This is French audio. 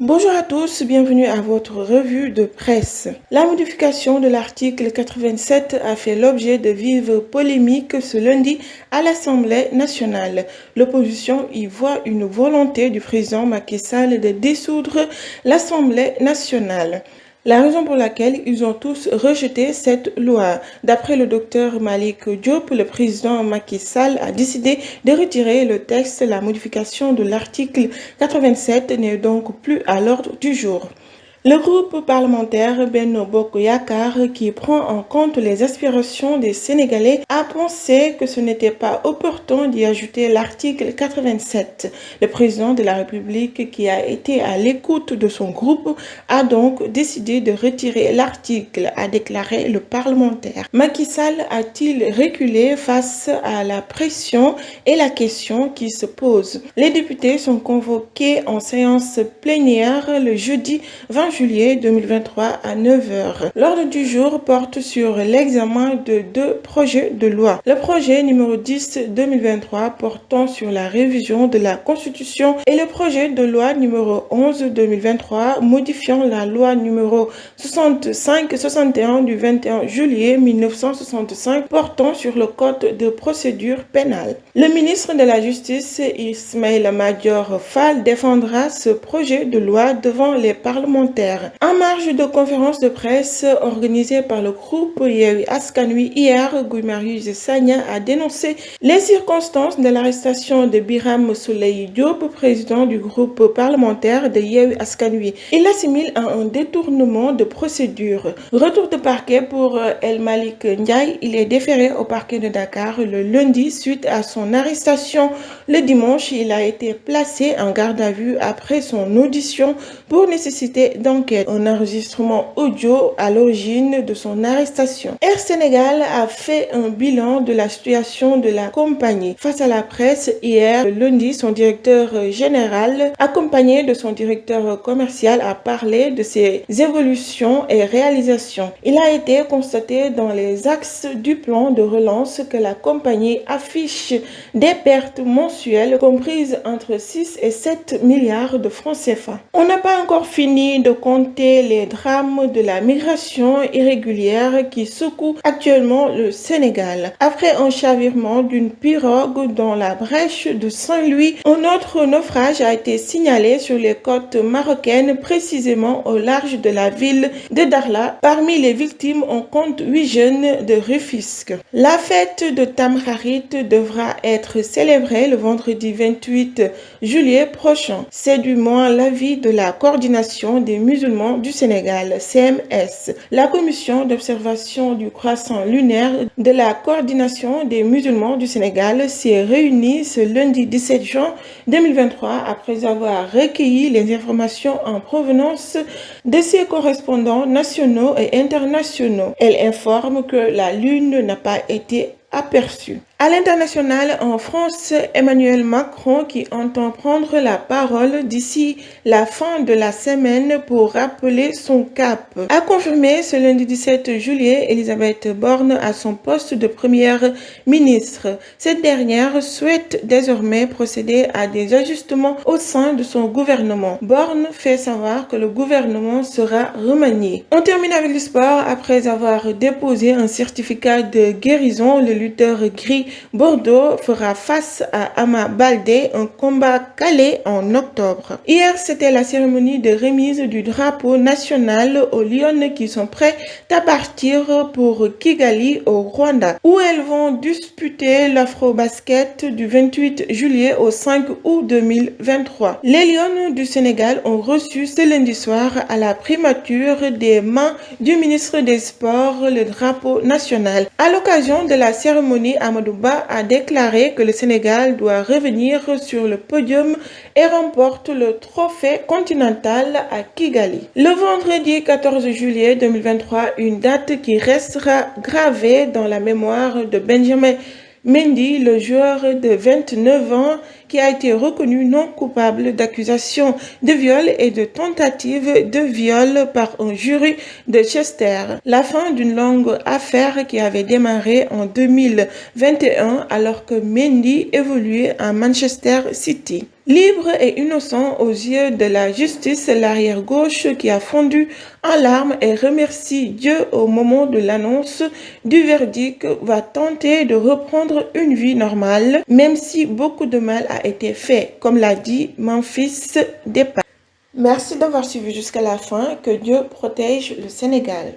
Bonjour à tous, bienvenue à votre revue de presse. La modification de l'article 87 a fait l'objet de vives polémiques ce lundi à l'Assemblée nationale. L'opposition y voit une volonté du président Macky Sall de dissoudre l'Assemblée nationale. La raison pour laquelle ils ont tous rejeté cette loi. D'après le docteur Malick Diop, le président Macky Sall a décidé de retirer le texte. La modification de l'article 87 n'est donc plus à l'ordre du jour. Le groupe parlementaire Benno Bokk Yakaar, qui prend en compte les aspirations des Sénégalais, a pensé que ce n'était pas opportun d'y ajouter l'article 87. Le président de la République, qui a été à l'écoute de son groupe, a donc décidé de retirer l'article, a déclaré le parlementaire. Macky Sall a-t-il reculé face à la pression et la question qui se pose? Les députés sont convoqués en séance plénière le jeudi 20 juillet 2023 à 9h. L'ordre du jour porte sur l'examen de deux projets de loi. Le projet numéro 10-2023 portant sur la révision de la Constitution et le projet de loi numéro 11-2023 modifiant la loi numéro 65-61 du 21 juillet 1965 portant sur le code de procédure pénale. Le ministre de la Justice, Ismaïla Madior Fall, défendra ce projet de loi devant les parlementaires. En marge de conférence de presse organisée par le groupe Yewwi Askan Wi hier, Guy Marius Sagna a dénoncé les circonstances de l'arrestation de Birame Souleye Diop, président du groupe parlementaire de Yewwi Askan Wi. Il l'assimile à un détournement de procédure. Retour de parquet pour El Malick Ndiaye, il est déféré au parquet de Dakar le lundi suite à son arrestation. Le dimanche, il a été placé en garde à vue après son audition pour nécessité d'enquête. Un enregistrement audio à l'origine de son arrestation. Air Sénégal a fait un bilan de la situation de la compagnie. Face à la presse, hier, lundi, son directeur général, accompagné de son directeur commercial, a parlé de ses évolutions et réalisations. Il a été constaté dans les axes du plan de relance que la compagnie affiche des pertes mensuelles comprises entre 6 et 7 milliards de francs CFA. On n'a pas encore fini de compter les drames de la migration irrégulière qui secouent actuellement le Sénégal. Après un chavirement d'une pirogue dans la brèche de Saint-Louis, un autre naufrage a été signalé sur les côtes marocaines, précisément au large de la ville de Dakhla. Parmi les victimes, on compte 8 jeunes de Rufisque. La fête de Tamkharit devra être célébrée le vendredi 28 juillet prochain. C'est du moins l'avis de la coordination des musulmans du Sénégal, CMS. La commission d'observation du croissant lunaire de la coordination des musulmans du Sénégal s'est réunie ce lundi 17 juin 2023 après avoir recueilli les informations en provenance de ses correspondants nationaux et internationaux. Elle informe que la Lune n'a pas été aperçue. À l'international, en France, Emmanuel Macron, qui entend prendre la parole d'ici la fin de la semaine pour rappeler son cap, a confirmé ce lundi 17 juillet Elisabeth Borne à son poste de première ministre. Cette dernière souhaite désormais procéder à des ajustements au sein de son gouvernement. Borne fait savoir que le gouvernement sera remanié. On termine avec le sport. Après avoir déposé un certificat de guérison, le lutteur gris Bordeaux fera face à Ama Baldé, un combat calé en octobre. Hier, c'était la cérémonie de remise du drapeau national aux Lyonnais qui sont prêts à partir pour Kigali au Rwanda, où elles vont disputer l'Afro-Basket du 28 juillet au 5 août 2023. Les Lions du Sénégal ont reçu ce lundi soir à la primature des mains du ministre des Sports le drapeau national. À l'occasion de la cérémonie, Amadou Ba a déclaré que le Sénégal doit revenir sur le podium et remporte le trophée continental à Kigali. Le vendredi 14 juillet 2023, une date qui restera gravée dans la mémoire de Benjamin Mendy, le joueur de 29 ans qui a été reconnu non coupable d'accusations de viol et de tentative de viol par un jury de Chester. La fin d'une longue affaire qui avait démarré en 2021 alors que Mendy évoluait à Manchester City. Libre et innocent aux yeux de la justice, l'arrière-gauche qui a fondu en larmes et remercie Dieu au moment de l'annonce du verdict va tenter de reprendre une vie normale, même si beaucoup de mal a été fait, comme l'a dit Memphis Depay. Merci d'avoir suivi jusqu'à la fin. Que Dieu protège le Sénégal.